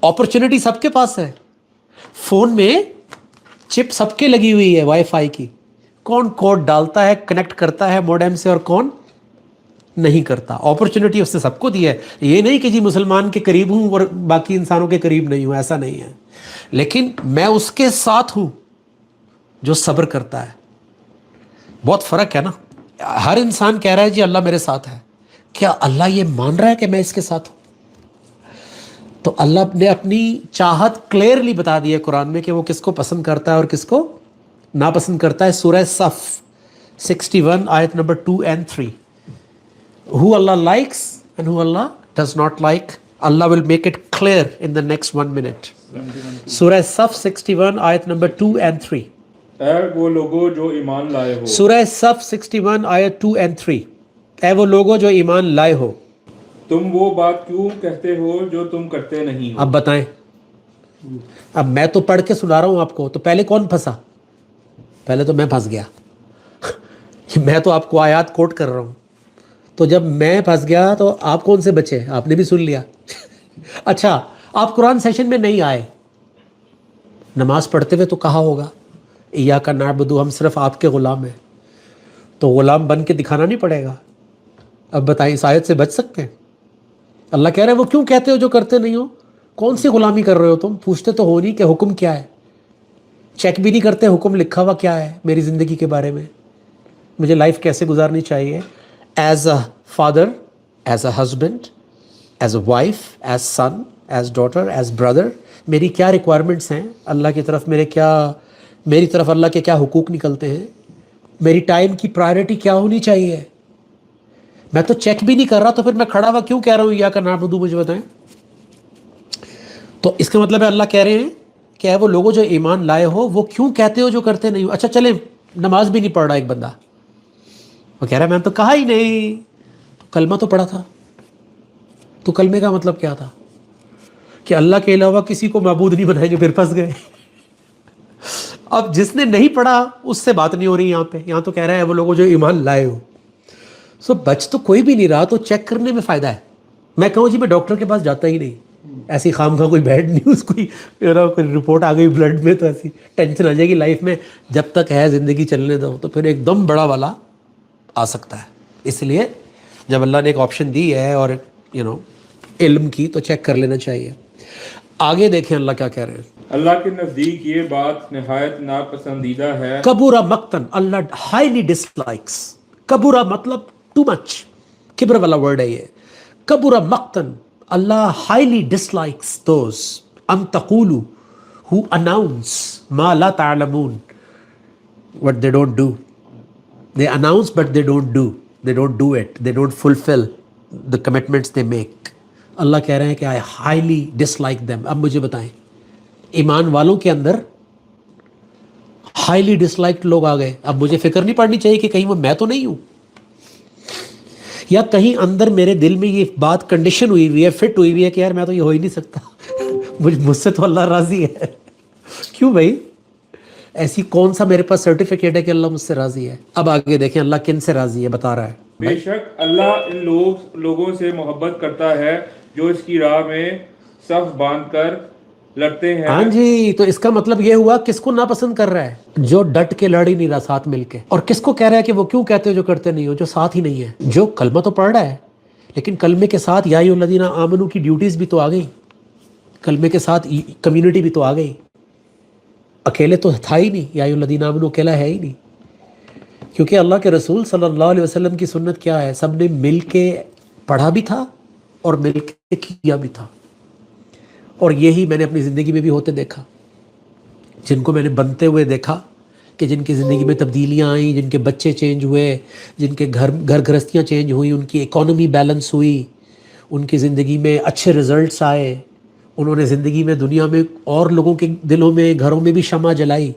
Opportunity سب کے پاس ہے. Phone میں چپ سب کے لگی ہوئی ہے وائی فائی کی. کون کوڈ ڈالتا ہے, کنیکٹ کرتا ہے موڈیم سے, اور کون نہیں کرتا. اپرچونٹی اس نے سب کو دی ہے. یہ نہیں کہ جی مسلمان کے قریب ہوں اور باقی انسانوں کے قریب نہیں ہوں, ایسا نہیں ہے. لیکن میں اس کے ساتھ ہوں جو صبر کرتا ہے. بہت فرق ہے نا. ہر انسان کہہ رہا ہے جی اللہ میرے ساتھ ہے. کیا اللہ یہ مان رہا ہے کہ میں اس کے ساتھ ہوں؟ تو اللہ نے اپنی چاہت کلیئرلی بتا دی ہے قرآن میں کہ وہ کس کو پسند کرتا ہے اور کس کو ناپسند کرتا ہے. سورہ صف 61 آیت number 2 and 3. Who Allah likes and who Allah does not like, Allah will make it clear in the next 1 minute. سورہ صف 61 آیت نمبر 2 and 3. اے وہ لوگو جو ایمان لائے ہو. سورہ صف 61 آیت 2 and 3. اے وہ لوگو جو ایمان لائے ہو. تم وہ بات کیوں کہتے ہو جو تم کرتے نہیں ہو. اب بتائیں, اب میں تو پڑھ کے سنا رہا ہوں آپ کو, تو پہلے کون پھنسا؟ پہلے تو میں پھنس گیا. میں تو آپ کو آیات کوٹ کر رہا ہوں, تو جب میں پھنس گیا تو آپ کون سے بچے؟ آپ نے بھی سن لیا. اچھا, آپ قرآن سیشن میں نہیں آئے, نماز پڑھتے ہوئے تو کہا ہوگا ایاک نعبد, ہم صرف آپ کے غلام ہیں, تو غلام بن کے دکھانا نہیں پڑے گا. اب بتائیں اس آیت سے بچ سکتے ہیں؟ اللہ کہہ رہے ہیں وہ کیوں کہتے ہو جو کرتے نہیں ہو. کون سی غلامی کر رہے ہو تم؟ پوچھتے تو ہو نہیں کہ حکم کیا ہے, چیک بھی نہیں کرتے حکم لکھا ہوا کیا ہے میری زندگی کے بارے میں, مجھے لائف کیسے گزارنی چاہیے, as a father, as a husband, as a wife, as son, as daughter, as brother, میری کیا ریکوائرمنٹس ہیں اللہ کی طرف, میری طرف اللہ کے کیا حقوق نکلتے ہیں, میری ٹائم کی پرائرٹی کیا ہونی چاہیے. میں تو چیک بھی نہیں کر رہا, تو پھر میں کھڑا ہوا کیوں کہہ رہا ہوں ایاک نعبد, مجھے بتائیں. تو اس کا مطلب ہے اللہ کہہ رہے ہیں کہ اے وہ لوگوں جو ایمان لائے ہو, وہ کیوں کہتے ہو جو کرتے نہیں ہو. اچھا چلیں, نماز بھی نہیں پڑھ رہا ایک بندہ, وہ کہہ رہا ہے میں نے تو کہا ہی نہیں, تو کلمہ تو پڑھا تھا. تو کلمے کا مطلب کیا تھا؟ کہ اللہ کے علاوہ کسی کو معبود نہیں بنائیں گے. پھر پھنس گئے. اب جس نے نہیں پڑھا اس سے بات نہیں ہو رہی یہاں پہ. یہاں تو کہہ رہا ہے وہ لوگوں جو ایمان لائے ہو. سو بچ تو کوئی بھی نہیں رہا, تو چیک کرنے میں فائدہ ہے. میں کہوں جی میں ڈاکٹر کے پاس جاتا ہی نہیں, ایسی خام خواہ کوئی بیڈ نیوز, کوئی رپورٹ آ گئی بلڈ میں تو ایسی ٹینشن آ جائے گی لائف میں. جب تک ہے زندگی چلنے دو, تو پھر ایک دم بڑا والا آ سکتا ہے. اس لیے جب اللہ نے ایک آپشن دی ہے اور علم کی, تو چیک کر لینا چاہیے. آگے دیکھیں اللہ کیا کہہ رہے ہیں. اللہ کے نزدیک یہ بات نہایت ناپسندیدہ ہے. کبورا مقتن, اللہ ہائیلی ڈس لائکس. کبورا مطلب ٹو مچ, کبر والا ورڈ ہے یہ. کبورا مقتن, Allah highly dislikes those ان تقولوا who announce ما لا تعلمون, what they don't do. They announce but they don't do. They don't do it. They don't fulfill the commitments they make. اللہ کہہ رہے ہیں کہ I highly dislike them. اب مجھے بتائیں, ایمان والوں کے اندر ہائیلی ڈسلائکڈ لوگ آ گئے. اب مجھے فکر نہیں پڑنی چاہیے کہ کہیں وہ میں تو نہیں ہوں, یا کہیں اندر میرے دل میں یہ بات کنڈیشن ہوئی ہوئی ہے, فٹ ہوئی ہوئی ہے کہ یار میں تو یہ ہو ہی نہیں سکتا. مجھ سے تو اللہ راضی ہے. کیوں بھائی؟ ایسی کون سا میرے پاس سرٹیفکیٹ ہے کہ اللہ مجھ سے راضی ہے؟ اب آگے دیکھیں اللہ کن سے راضی ہے, بتا رہا ہے. بے شک اللہ ان لوگوں سے محبت کرتا ہے جو اس کی راہ میں صف باندھ کر لڑتے ہیں. ہاں جی, تو اس کا مطلب یہ ہوا کس کو ناپسند کر رہا ہے؟ جو ڈٹ کے لڑ ہی نہیں رہا ساتھ مل کے. اور کس کو کہہ رہا ہے کہ وہ کیوں کہتے ہو جو کرتے نہیں ہو؟ جو ساتھ ہی نہیں ہے. جو کلمہ تو پڑھ رہا ہے, لیکن کلمے کے ساتھ یا ایھا الذین آمنوا کی ڈیوٹیز بھی تو آ گئی, کلمے کے ساتھ کمیونٹی بھی تو آ گئی. اکیلے تو تھا ہی نہیں, یا ایھا الذین آمنوا اکیلا ہے ہی نہیں. کیونکہ اللہ کے رسول صلی اللہ علیہ وسلم کی سنت کیا ہے؟ سب نے مل کے پڑھا بھی تھا اور مل کے کیا بھی تھا. اور یہی میں نے اپنی زندگی میں بھی ہوتے دیکھا. جن کو میں نے بنتے ہوئے دیکھا کہ جن کی زندگی میں تبدیلیاں آئیں, جن کے بچے چینج ہوئے, جن کے گھر گھرستیاں چینج ہوئیں, ان کی اکانومی بیلنس ہوئی, ان کی زندگی میں اچھے رزلٹس آئے, انہوں نے زندگی میں دنیا میں اور لوگوں کے دلوں میں گھروں میں بھی شمع جلائی.